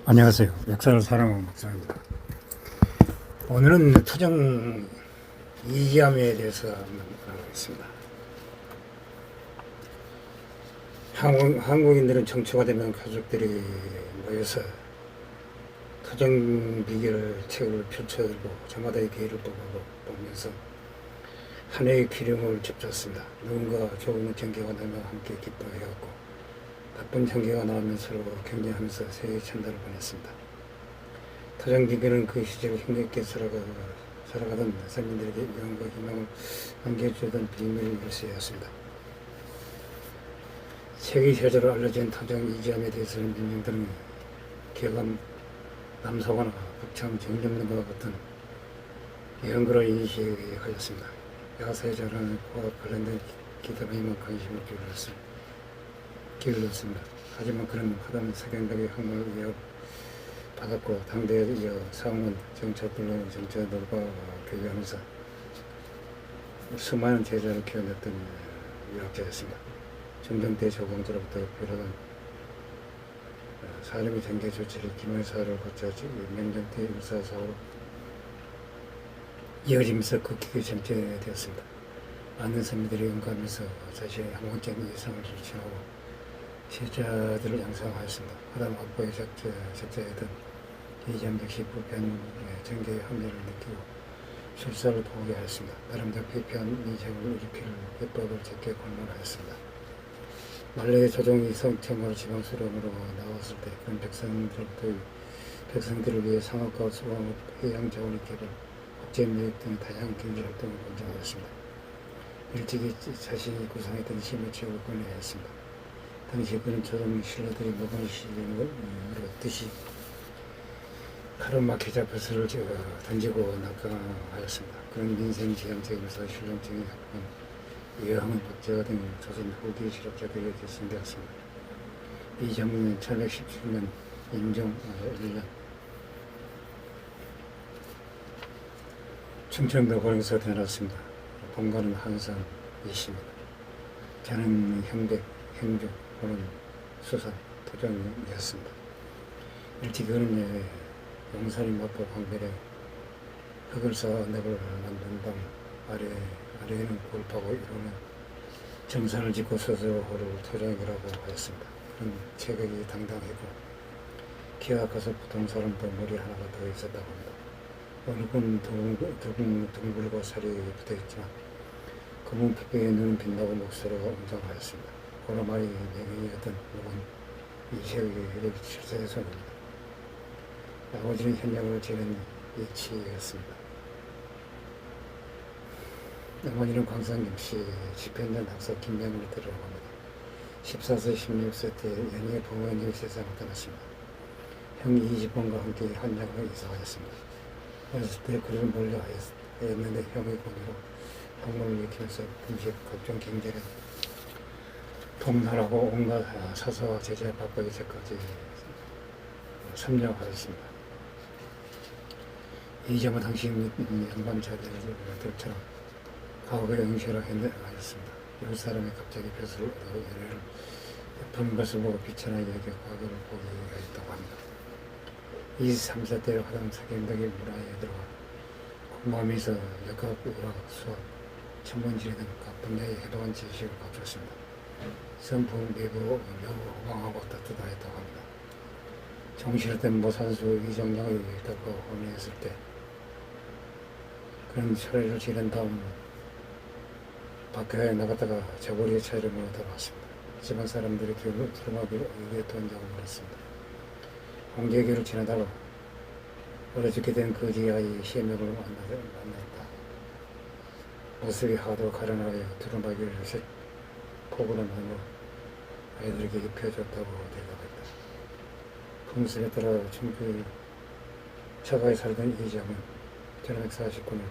안녕하세요. 역사를 사랑하는 목사입니다. 오늘은 토정 이기암에 대해서 알아보겠습니다. 한국인들은 정초가 되면 가족들이 모여서 토정 비결 책을 펼쳐들고 저마다의 계기를 보면서 한 해의 기름을 짚었습니다. 누군가 좋은 전개가 나면 함께 기뻐해왔고 나쁜 전개가 나오면 서로 경쟁하면서 세계 천달을 보냈습니다. 토정 비결은 그 시절을 힘겹게 살아가던 서민들에게 위안과 희망을 안겨주던 비밀 열쇠였습니다. 세계 세계로 알려진 토정 이기암에 대해서는 민중들은 개감 남서거나 북창 정점과 같은 이런 거를 인식하였습니다. 야사회자라는 과학 관련된 기타에 관심을 기울였습니다. 하지만 그는 하단 사경각의 학문을 이어받았고 당대에 이어 상원 정착불론 정치들과 교류하면서 수많은 제자를 키워냈던 유학자였습니다. 정경대 조공자로부터 비롯한 사람의 전개 조치를 기명사를 거쳐 명정대 일사사로 이어지면서 극히 전체되었습니다. 많은 선비들이 응가하면서 자신의 항공적인 이상을 실천하고 제자들을 양성하였습니다. 하단 확보의 적자였던 이기암 역시 부패한 전개의 함의를 느끼고 출사를 도우게 하였습니다. 나름대로 피폐한 인생을 일으킬 해법을 적게 권면하였습니다. 말레의 조정이 성tem으로 지방수령으로 나왔을 때 그런 백성들을 위해 상업과 수공업, 해양 자원의 개발, 국제무역 등 다양한 경제활동을 권장하였습니다. 일찍이 자신이 구상했던 심의책을 권해야 했습니다. 당시 그는 조정 신라들이 노건 시령을 이루었듯이 가로막히 잡혀서를 던지고 낙강하였습니다. 그런 민생지향책에서 신령증이 합한 이항은 박제가 된 조선 후기 실업자들에게 계승되었습니다. 이 정부는 1117년 임종 1년 충청도 고령에서 태어났습니다. 본가는 한산 이씨입니다. 저는 형백, 행주, 호는 수산, 토정이었습니다. 일찍 그는 용산이 마포 광변에 흙을 쌓아 늪을 만든 방 아래에는 골파고 이루는 정산을 짓고 스스로를 토정이라고 하였습니다. 그런 체격이 당당했고 키가 커서 보통 사람도 머리 하나가 더 있었다고 합니다. 얼굴은 둥글고 살이 붙어있지만 검은 핏배에 눈은 빛나고 목소리가 웅장하였습니다. 고라말이 명예였던 누군 이세의 7세의 손입니다. 아버지는 현역을 지낸 이치였습니다. 어머니는 광산김씨 집현전 학사 김명을 들어갑니다. 14세, 16세 때 연희의 부모님이 세상을 떠났습니다. 형 이지범과 함께 한양으로 이사하였습니다. 어렸을 때 그를 멀리하였는데 형의 권유로 학문을 익히면서 동시에 각종 경제를 통달하고 온갖 사서와 제자 바꿔기까지 섭렵하였습니다. 이점은 당시 양반자들처럼 과거에 응시를 하였습니다. 이웃 사람이 갑자기 벼슬을 얻어 연애를 베푸는 것을 보고 비천하게 여겨 과거를 보기가 있다고 합니다. 23세 때 화당 사경덕의 문화에 들어가 공부하면서 역학, 의학, 수학, 천문지리 등 각 분야의 해동한 지식을 갖췄습니다. 선풍, 매우 호강하고 따뜻하였다고 합니다. 정실했던 모산수 이정량을 읽다가 혼인했을 때 그런 철회를 지낸 다음 밖에 나갔다가 저고리의 차이를 물어 들어왔습니다. 집안 사람들이 두루마기로 의기에 도한다고 물었습니다. 홍제교를 지나다가 어려죽게 된 거지 아이 시험역을 만났다. 모습이 하도 가련하여 두루마기를 폭으로 나누어 아이들에게 입혀줬다고 대답했다. 풍습에 따라 충북 처가에 살던 이지암은 1549년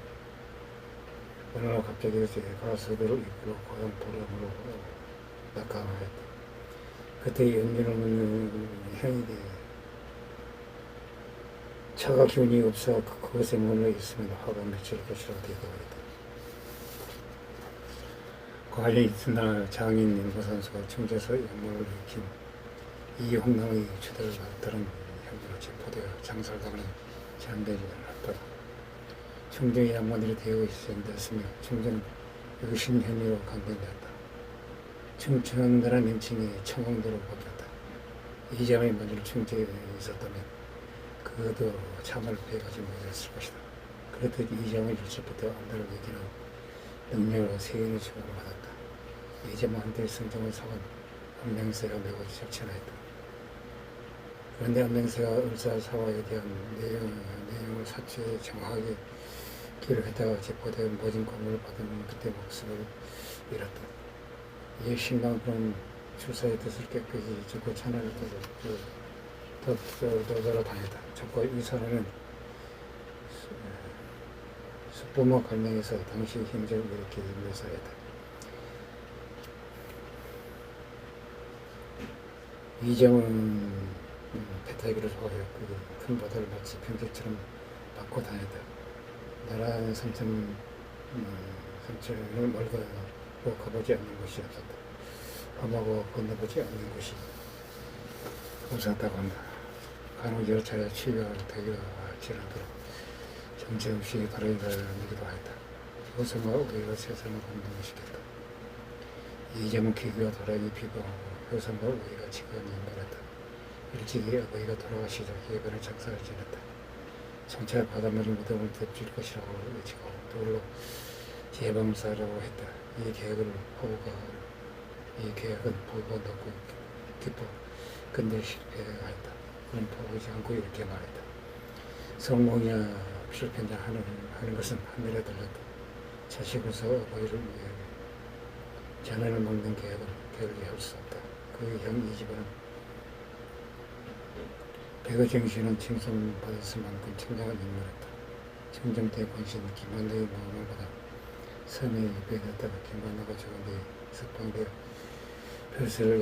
어느 날 갑자기 가수들을 이끌어 고향 보령으로 낙강하였다. 그때 연륜을 묻는 형에게 처가 기운이 없어 그것에 몰려 있으면 화가 맺힐 것이라고 대답하였다. 과일에 이튿날 장인 인보산수가 청제서 영모를 일으킨 이홍랑의 추대를 따른 형제는 체포되어 장살당하는 장대를 났더라. 충정이 양반들이 대우에 시전되었으며 충정은 의심 혐의로 강변되었다. 충청나라는 명칭이 청홍도로 바뀌었다. 이 점이 먼저 충정에 있었다면 그도 참을 배가지 못했을 것이다. 그렇듯 이 점을 일찍부터 안달을 이기는 능력으로 세계의 주목을 받았다. 이 점은 한때 성정을 사건 안명세가 매우 적천하였다. 그런데 안명세가 을사사화에 대한 내용을 사치에 정확하게 기록했다가 체포되어 모진 고문을 받은 그때 목숨을 잃었다. 이에 신랑은 출사의 뜻을 깨끗이 짓고 찬원을 더더러 당했다. 적과 이 사람은 숙부모 갈명에서 당시 행적을 이렇게 묘사했다. 이정은 배타기를 좋아하여 큰 바다를 마치 평지처럼 받고 다녔다. 나라는 삼천을 멀고 가보지 않는 곳이 없었다. 험하고 건너보지 않는 곳이 없었다고 한다. 간혹 여러 차례 치유가 되기가 지나도록 정체없이 가로질러내기도 하였다. 호성과 우리가 세상을 건너시켰다. 이 점은 기교가 도락이 비교하고 효성과 우리가 지금이 말했다. 일찍이 아버지가 돌아가시자 예배를 장사를 지냈다. 정차 바닷물이 무덤을 덮칠 것이라고 외치고 돌로 제방을 쌓으라고 했다. 이 계획은 포부가 높고 깊어 근데 실패하였다. 그는 포기하지 않고 이렇게 말했다. 성공이야 실패냐 하는 것은 하늘에 달렸다. 자식으로서 아버지를 위해 자네를 먹는 계획을 결리할 수 없다. 그 형 이 집안은 백의 정신은 칭송받았을 만큼 청량한 인물이었다. 청정대 권신 김한도의 마음을 받아 섬에 입회했다가 김한도가 죽은 뒤 석방되어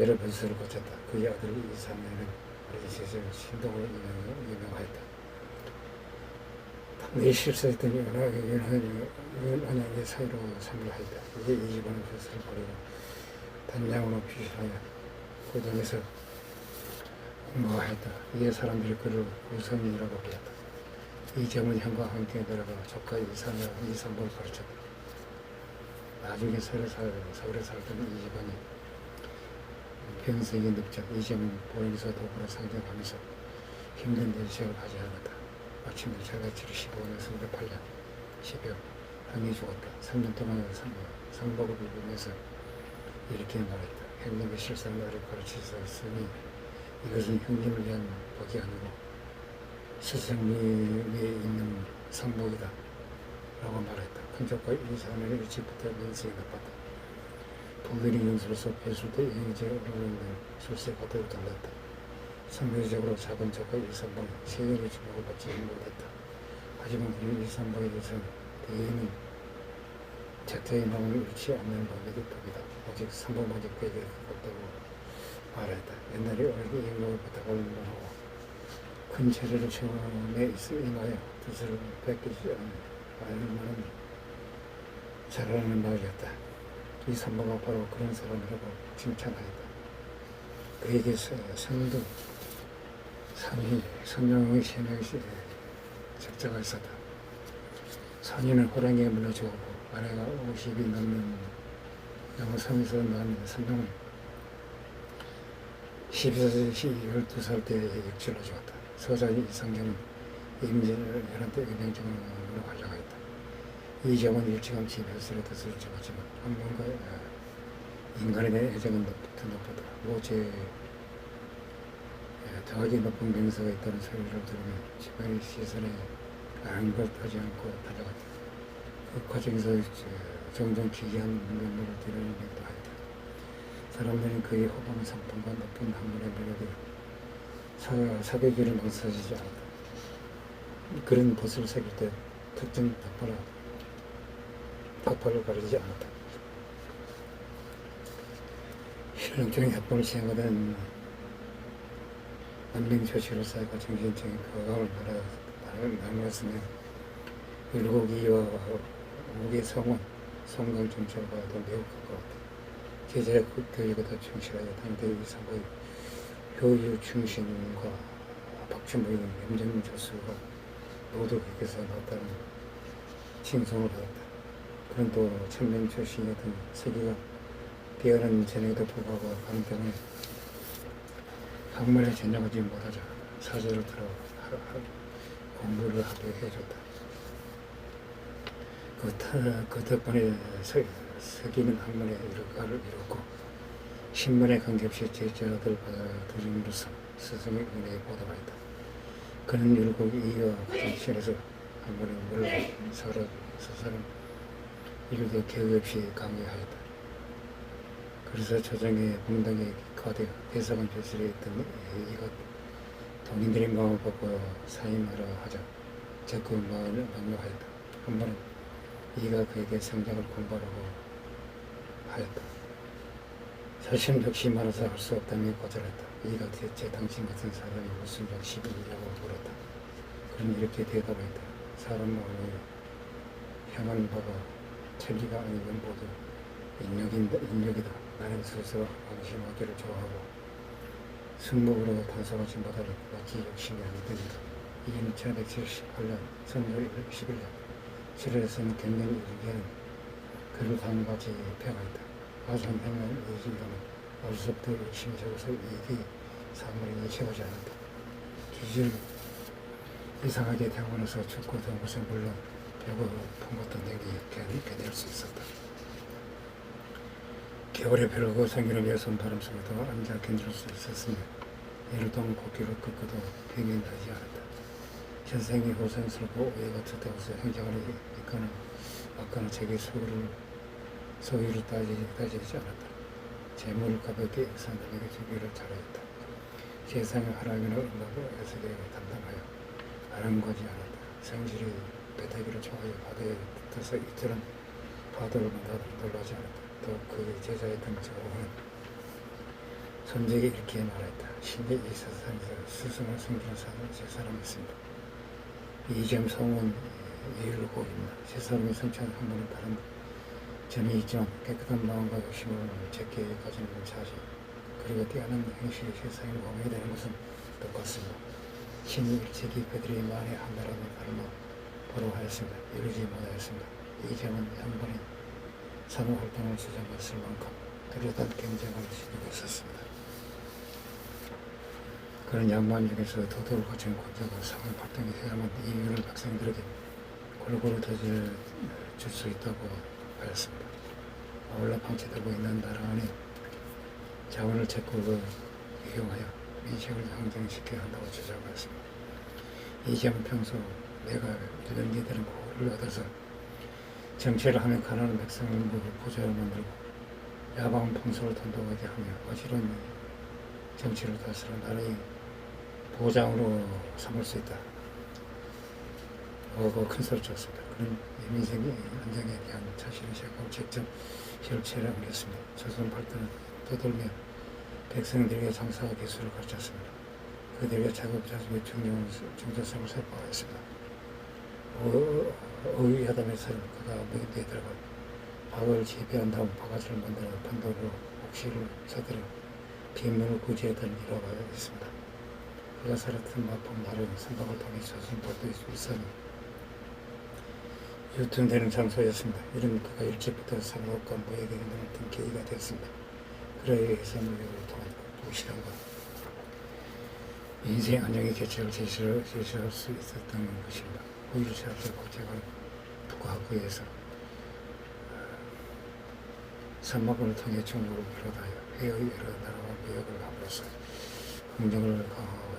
여러 별세를 거쳤다. 그의 아들 이삼년은 아래지에서 신동을 유명하였다. 당대에 실수했던 연한양의 사이로 삼일하였다. 이제 이 집안은 별세를 버리고 단양으로 피신하여 고장에서 공부하였다. 이에 사람들이 그를 우성이라고 불렀다. 이 점은 형과 함께 내려가 조카 이삼복을 가르쳤다. 나중에 서울에 살던 이 집안이 평생이 늙자 이 점은 보행에서 도구로 상정하면서 힘든 일생을 하지 않았다. 마침내 자가 75년 308년 12월 형이 죽었다. 3년 동안 상복을 입으면서 이렇게 말했다. 형님의 실상을 나를 가르치셨으니 이것은 형님을 위한 복이 아니고 스승님이 있는 상복이다 라고 말했다. 큰족과 이 사람은 일찍부터 민생이 나빴다. 부인이 용수로서 배술도 영의제에 오르는 술세가 더욱 달랐다. 상대적으로 작은 족과 일삼봉 세연의 주목을 받지 못했다. 하지만 그는 일삼봉에 대해서는 대인은 자태의 마음을 잃지 않는 법이 법이다. 오직 삼봉모직에게 가깝다고 말했다. 옛날에 어린이 영역을 부탁을 하고 큰 재료를 처음에 임하여 뜻을 뺏기지 않는 만은 잘하는 말이었다. 이 삼봉가 바로 그런 사람이라고 칭찬하였다. 그에게 성도, 삼위, 성령의 세 명의 적자가 있었다. 선인은 호랑이에 물려 죽었고 아내가 50이 넘는 영성에서 낳은 성령은 12살 때 육체로 죽었다. 서자의 이성경은 임진을 열한 때 의명정으로 활약하였다. 이 점은 일찌감치 별세의 뜻을 적었지만 한문과 인간에 대한 애정은 더 높았다. 모제 더하기 높은 명사가 있다는 소리를 들으면 집안의 시선에 아는 걸 하지 않고 달려갔다. 그 과정에서 종종 기이한 눈물을 드러내기도 하였다. 사람들은 그의 호방 상품과 높은 학문의 매력에 사대기를 망설이지 않았다. 그런 벗을 새길 때 특정 닭발을 가리지 않았다. 실용적인 협박을 시행하던 안명조치로 쌓여가 정신적인 거각을 나누었으며 율곡이와 우리의 성원, 성강정철과도 매우 가까웠다. 제자의 교육에 더 충실하여 당대의 이사의 효유 충신과 박춘부의 염정 교수가 모두 거기서 나왔다는 칭송을 받았다. 그런 또 천명 출신이 어떤 세계가 뛰어난 재능에도 불구하고 가는 때문에 학문에 전념하지 못하자 사제를 들어 공부를 하게 해줬다. 그 덕분에 석이는 학문에 일가를 이뤘고 신문에 관계없이 제자들 받아들임으로써 스승의 은혜에 보답하였다. 그는 율곡 이와 같은 시절에서 학문에 물론 서사는 이르도 개의 없이 강의하였다. 그래서 조정의 봉당에 거대 대사관 교실에 있던 이가 동인들의 마음을 받고 사임하려 하자 적극 마음을 막론하였다. 한 번은 이가 그에게 성장을 공부하라고 하였다. 사실 역시 말해서 할 수 없다며 거절했다. 이가 대체 당신 같은 사람이 무슨 역식이 있냐고 물었다. 그는 이렇게 대답했다. 사람 마음에 향한 바가 천리가 아니면 모두 인력이다. 나는 스스로 방심하기를 좋아하고 승목으로 단속하지 못하는 마치 욕심이 아니더니라. 이는 1578년 선조 11년 7월에서는 경년 1기에는 그를 다음같이 평하였다. 가산행을 이진다면 어려서부터 열심히 적어서 이익이 사물이 채우지 않았다. 기질 이상하게 되고 나서 죽고 든 것은 물론 배고픈 것도 내게 견딜 수 있었다. 겨울에 벼르고 생기는 외손 바람 속에도 앉아 견딜 수 있었으며 예를 동안 곡기를 꺾어도 병이 나지 않았다. 현생이 호생스럽고 오해 같을 때부터 행정을 이끄는 아까는 자기 소유를 따지지 않았다. 재물을 가볍게 산담에게 주기를 잘하였다. 세상의 하나님의 음악을 애석에 담당하여 아랑거지 않았다. 성질이 배타기를 좋아하여 바다에 붙어서 이틀은 파도를 만나도 놀라지 않았다. 또 그 제자의 등처는 손재에게 이렇게 말했다. 신의 이 세상에서 스승을 섬기는 세 사람이 있습니다. 이점 성은 예율곡입니다. 세 사람이 성취한 한 번은 다른 점이 있지만 깨끗한 마음과 욕심을 제게 가지는 사실 그리고 뛰어난 행실이 세상에 공유되는 것은 똑같습니다. 신이 일찍이 그들의 만에 한다라는 말로 보러 하였습니다. 이루지 못하였습니다. 이 점은 양반이 산후활동을 주장했을 만큼 뚜렷한 경쟁을 지니고 있었습니다. 그런 양반 중에서 도덕을 갖춘 권자가 상을 발동해야만 이유를 백성들에게 골고루 젖을 줄 수 있다고 하였습니다. 아울러 방치되고 있는 나라 안에 자원을 적극 이용하여 민식을 상정시켜야 한다고 주장하였습니다. 이 점은 평소 내가 일년기들은 고를 얻어서 정치를 하며 가난한 백성을 부자로 만들고 야방 풍소를 돈독하게 하며 어지러운 정치를 다스려 나라의 보장으로 삼을 수 있다. 큰 소리 쳤습니다. 그는 민생의 안정에 대한 자신의 생각을 직접 혈체를 옮겼습니다. 조선 발전을 떠돌며 백성들에게 장사 기술을 가르쳤습니다. 그들에게 자급자족의 중요성을 설파하였습니다. 의야담에서는 그가 무인도에 들어가 박을 재배한 다음 바가지를 만들어 판도로 옥시를 사들여 빗물을 구제하던 일화가 있습니다. 그가 살았던 마품 나른 선박을 통해 조선 발도에 일선이 유통되는 장소였습니다. 이런 그가 일찍부터 상록과 무역에 힘들었던 계기가 되었습니다. 그에 의해서 무역을 통한 부실함과 인생 안정의 개체를 제시할 수 있었던 것입니다. 오히려 제한테 국제가 북학구에서 선박을 통해 중국을 비롯하여 해의 여러 나라와 무역을 함으로써 공정을 강화하고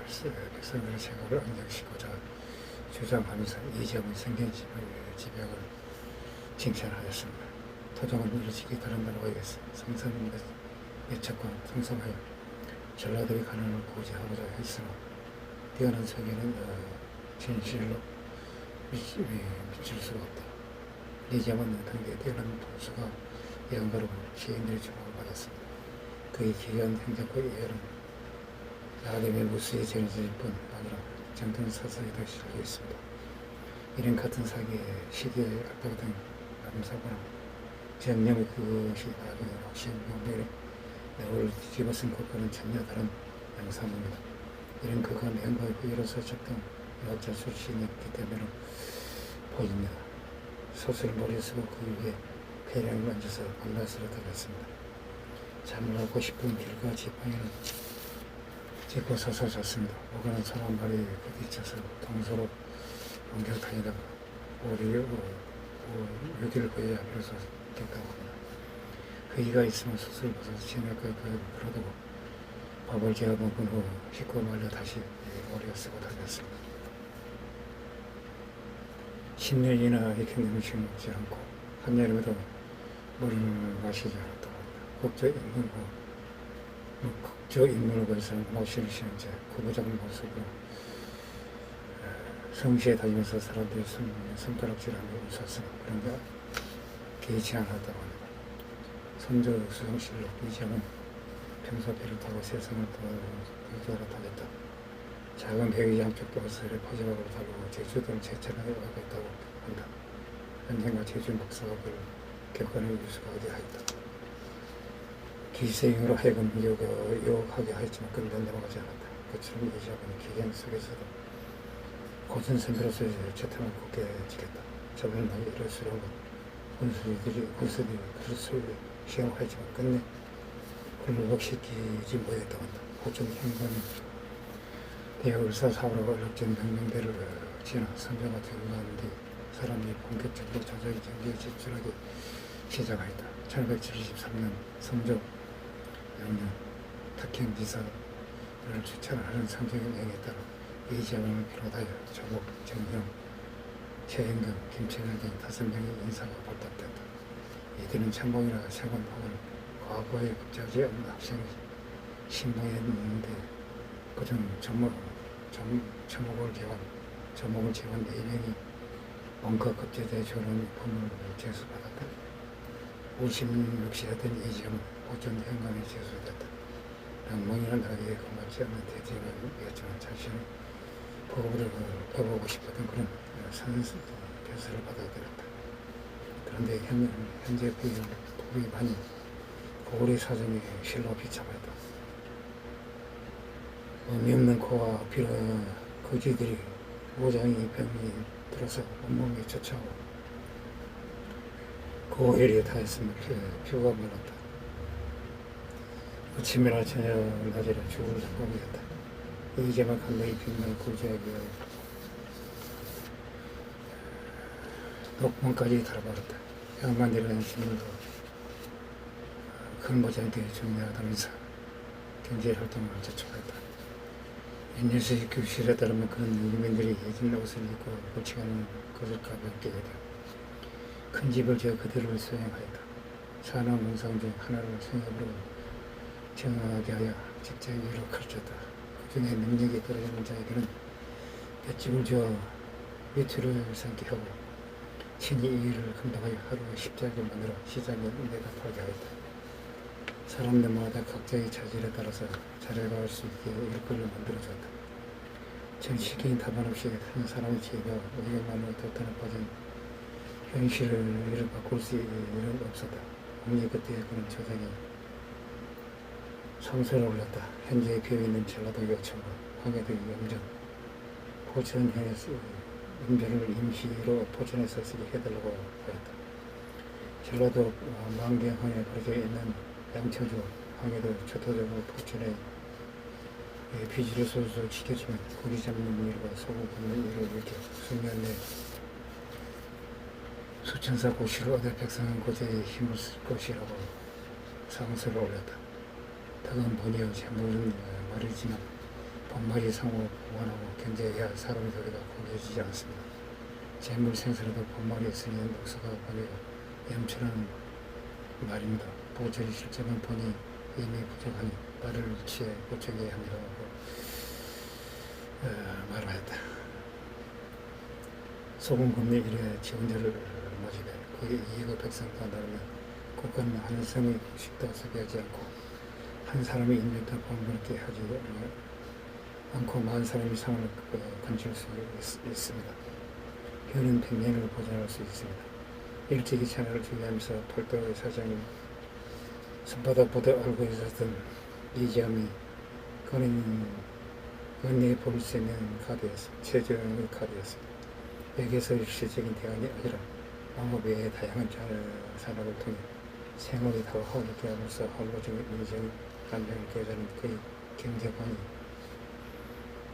백성들의 생활을 안정시키고자 주장하면서 이 점은 생긴 지병을 칭찬하였습니다. 토종은 일찍이 다른 나라와 의해서 생산 매척과 생성하여 전라도의 가난을 고지하고자 했으나 뛰어난 세계는 진실로 미칠 수가 없다. 이 점은 당대 뛰어난 도수가 영가로 시인들의 주목을 받았습니다. 그의 기이한 행적과 예열은 나름의 무수히 전해질 뿐 아니라 정통 사상에도 실려 있습니다. 이런 같은 사기에 시기에 압박된 남사고나 정념의 그것이 나중에 확신 명배에 내올 뒤집어쓴 것과는 전혀 다른 양상입니다. 이런 그가 맹과의 후예로서 적당 유학자 출신이었기 때문에 보입니다. 소설 머리에 쓰고 그 위에 폐량을 얹어서 밤낮으로 달렸습니다. 잠을 하고 싶은 길과 지팡이는 짚고 서서 잤습니다. 오가는 소라 말이 부딪혀서 동서로 옮겨 다니다가 6일 후에 비로소 됐다고 합니다. 회의가 있으면 수술 벗어서 진학과에 풀어두고 밥을 제어 먹은 후 씻고 말려 다시 머리에 쓰고 다녔습니다. 10년이나 익힌 음식 먹지 않고 한여름에도 물을 마시지 않았다고 합니다. 국저 인문을 보여서는 모시를 쉬는 채 구부작은 모습으로 성시에 다니면서 사람들이 손가락질하며 웃었으나 그런가 개의치 않았다고 합니다. 선조 수정실록 이정은 평소 배를 타고 세상을 도주하러 타겠다. 작은 배의 양쪽 돛을 포지박으로 타고 제주도를 제천하게 와겠다고 한다. 언젠가 제주 목사가 그 격언을 유수하게 하였다. 기생으로 하여금 유혹하게 하였지만 끝내 넘어가지 않았다. 그처럼 이자분이 기경 속에서도 고전 선배로서의 재탕을 굳게 지켰다. 저번에 이럴수록 군수들이 그릇을 시험하였지만 끝내 굴복시키지 못했다고 한다. 고전 행관은 대의사 사고로 얼룩진 명령대를 지나 선조가 퇴임한 뒤 사람이 본격적으로 조정의 경기에 집중하기 시작하였다. 1573년 성조 영년 탁행지사를 추천하는 성경의 명에 따라 이재왕을 비롯하여 조국, 정형, 최현경, 김철현 등 5명의 인사가 발탁됐다. 이들은 참봉이나 세관 혹은 과거에 급작지 않은 학생의 신봉했는데 그중 저목을 제한 4명이 원가 급제대 조론 법문을 제수받았다. 56세였던 이재왕은 보존 현관에 제수됐다. 낭망이나 나에게 고맙지 않는 대지만이었지만 자신의 보고를 배우고 싶었던 그런 선수를 받아들였다. 그런데 현재 부의 많이 고구려 사정에 실로 비참했다. 의미 없는 코와 비로 거지들이 모장이 병이 들어서 온몸이 쫓아오고 고혈이 다했으면 피부가 말랐다. 아침이나 저녁 낮이라 죽을 생각이었다. 이제만 감독이 빛나는 구제하기 위하여 녹문까지 달아버렸다. 양만 내려가는 신문도 큰 모자한테 중요하다면서 경제활동을 저촉했다. 인류식 교실에 따르면 그런 유민들이 예진 옷을 입고 골치가는 것을 가볍게 되다. 큰 집을 지어 그들을 수행하였다. 산업 문상 중 하나를 성읍으로 정하게 하여 직장 위로 걸쳤다. 그 중에 능력이 떨어지는 자에게는 볏집을 지어 밑으로 삼게 하고 친히 이 일을 감당하여 하루에 10장을 만들어 시장에 내다 팔게 하였다. 사람들마다 각자의 자질에 따라서 자료가 할 수 있게 일거를 만들어줬다. 정식인 답안 없이 한 사람의 지혜가 의견만으로 도탄에 빠진 현실을 이를 바꿀 수 있는 일은 없었다. 오늘 그때 그는 조정이 성서를 올렸다. 현재 비어있는 전라도 요청과 황해도 영전, 포천현에서 임전을 임시로 포천에서 쓰게 해달라고 하였다. 전라도 망경항에 거리에 있는 양천주, 황해도 초토적으로 포천에 비지를 소속 시켰지만 고기 잡는 일과 소금 굽는 일을 이렇게 수년 내 수천사 고시를 얻을 백성은 고제에 힘을 쓸 것이라고 상서를 올렸다. 덕은 본의어 재물은 말이지만 본말이 상호 보관하고 경제해야 사람의 도리가 공개해지지 않습니다. 재물 생산에도 본말이 있으니 녹서가 본의어 염치라는 말입니다. 보철이 실제는 본이 이미 부족하니 말을 취해 고쳐야 합니다라고 말하였다. 소금 금리 일에 지원자를 모집해 그의 이익을 백성과 나누면 국가는 한 성의 식도 소비하지 않고 한 사람이 인맥도 번거롭게 하지 않고 많은 사람이 상을 건질 수 있습니다. 효는 백년을 보존할 수 있습니다. 일찍이 찬화를 준비하면서 팔도의 사장이 손바닥보다 알고 있었던 이지함이 그는 은혜에 볼 수 있는 카드였습니다. 최종의 카드였습니다. 여기에서 일시적인 대안이 아니라 방법 외의 다양한 산업을 통해 생활이 다가오고 함으로써 항구적인 인정 감정을 교자는 그의 경제관이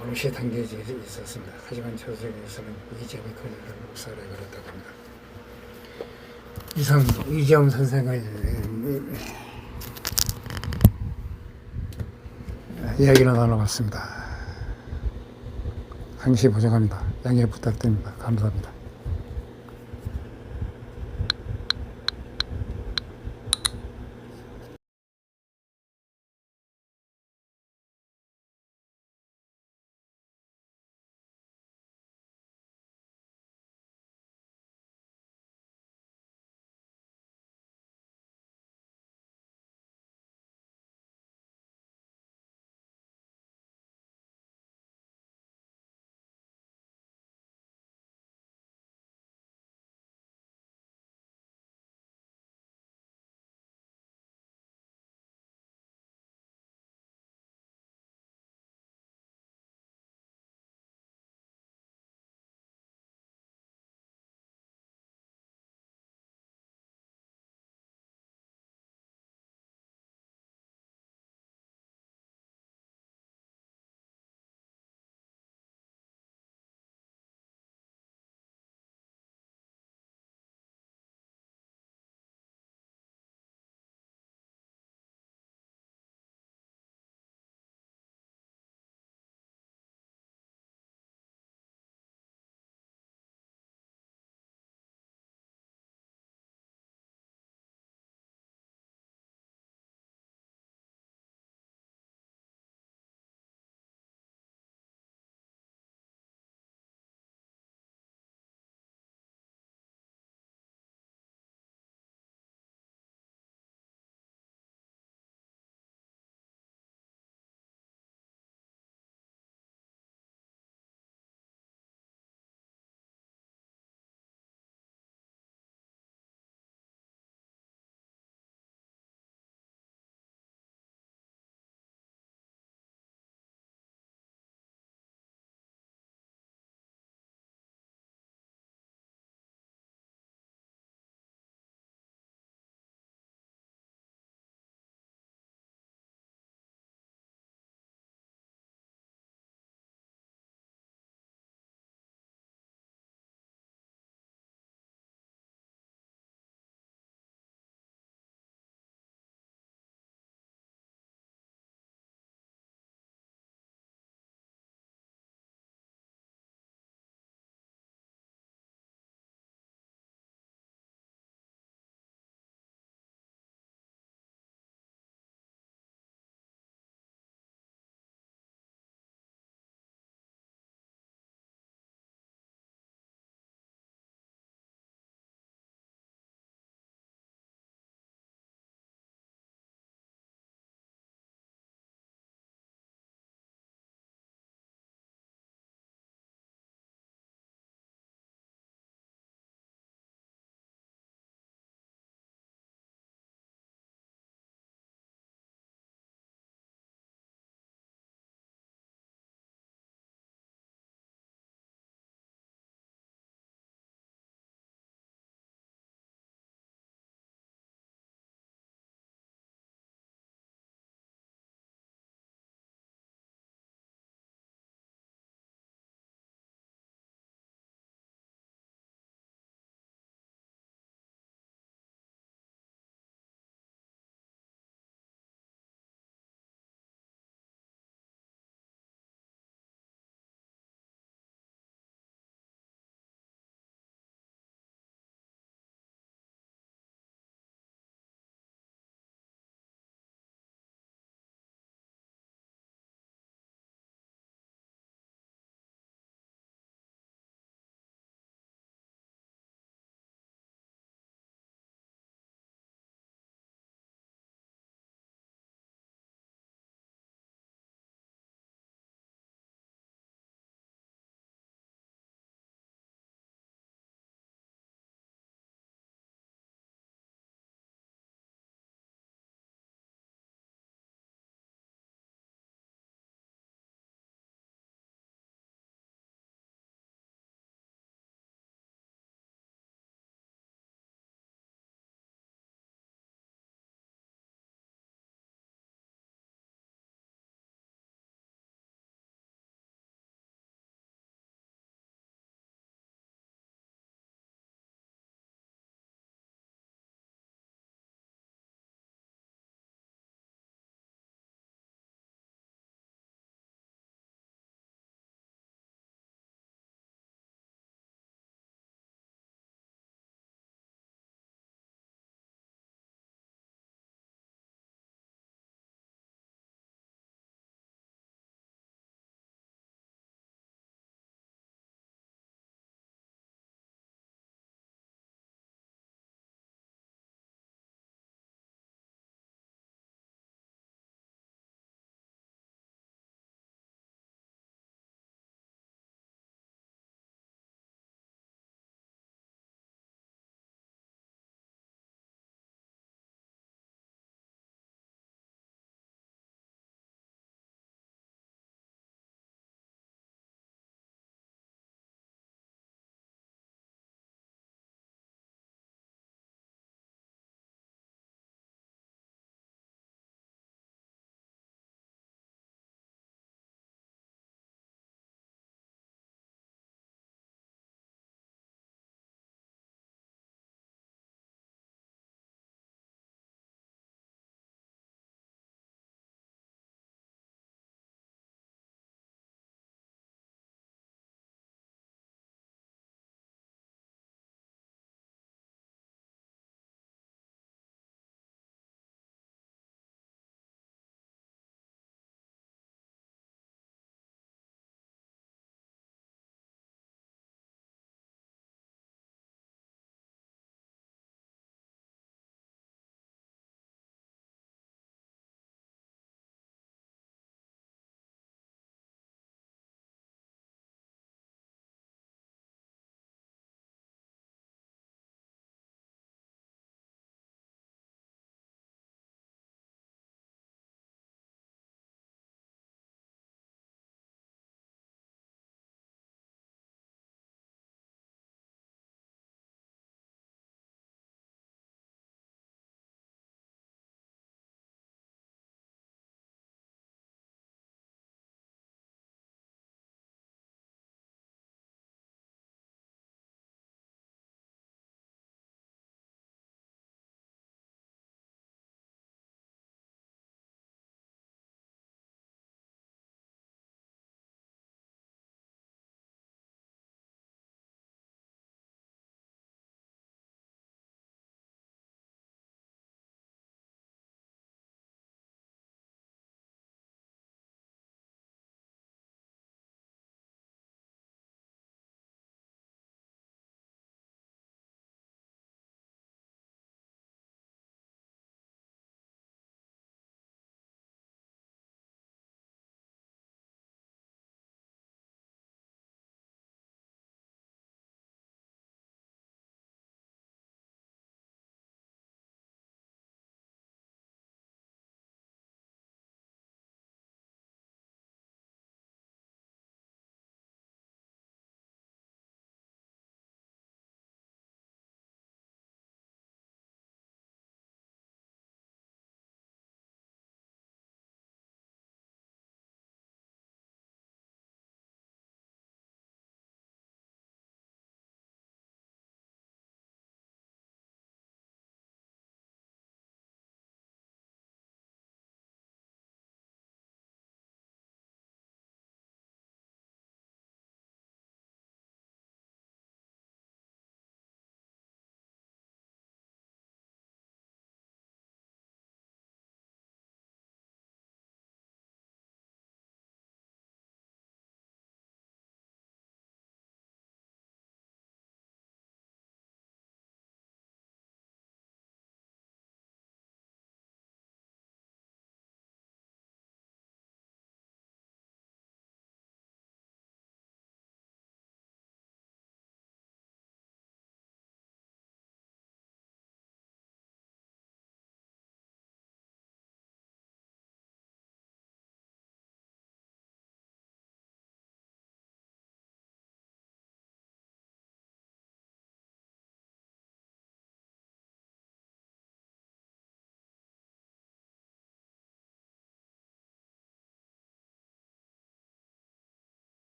어느새 단계에 있었습니다. 하지만 저승에서는 이 점이 그녀를 목사를 걸었다고 합니다. 이상 이정 선생의 이야기를 나눠봤습니다. 항시 보장합니다. 양해 부탁드립니다. 감사합니다.